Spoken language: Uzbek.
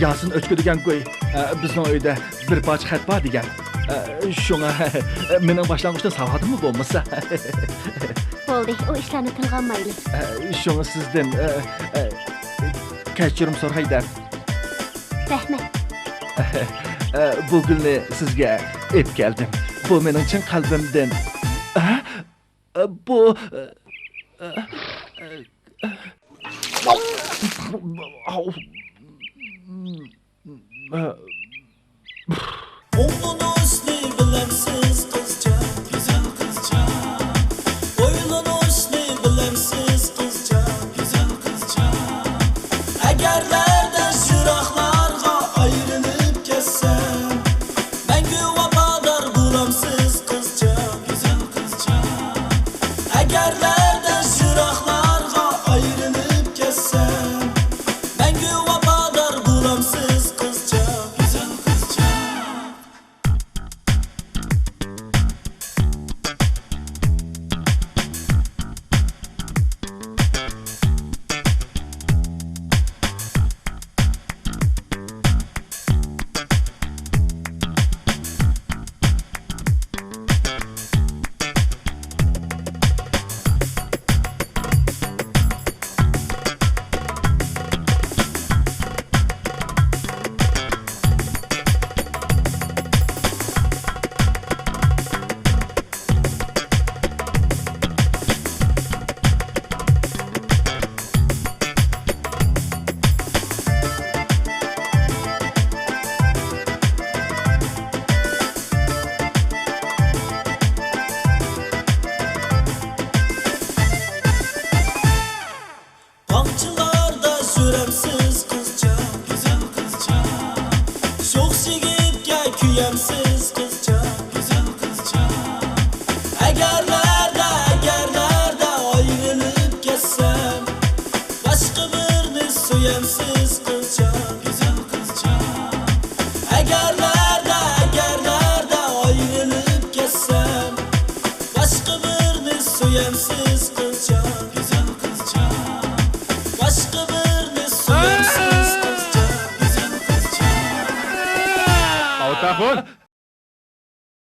Yasin o'chki degan qo'y. Bizning uyda bir parcha xat bor degan. Shunga mening boshlang'ishda savodim bo'lmasa. Bo'ldi, o ishlarni tilga olmayli. Shunga sizdan kechirim so'rayman. Rahmat. Bu gulni sizga ep keldim. Bu mening chin qalbimdan. Bu Oğlunu üstü bilemsiz kızca, güzel kızca. Boylunu üstü bilemsiz kızca, güzel kızca. Eğerlerden şıraqlarga ayrılıp kessem, ben güvafadar bulamsiz kızca, güzel kızca. Eğerlerden şıraqlarga ayrılıp kessem, ben güvafadar bulamsiz kızca, güzel kızca. Bağçılarda süremsiz kızca, güzel kızca. Çok sigitge küyemsiz kızca, güzel kızca. Eğerlerde ayrılıp kessem, başka birini söyemsiz kızca, güzel kızca. Eğerlerde ayrılıp kessem, başka birini söyemsiz kızca, güzel kızca. Başka birini söylemsiz kızca, güzel kızca. Avtapun.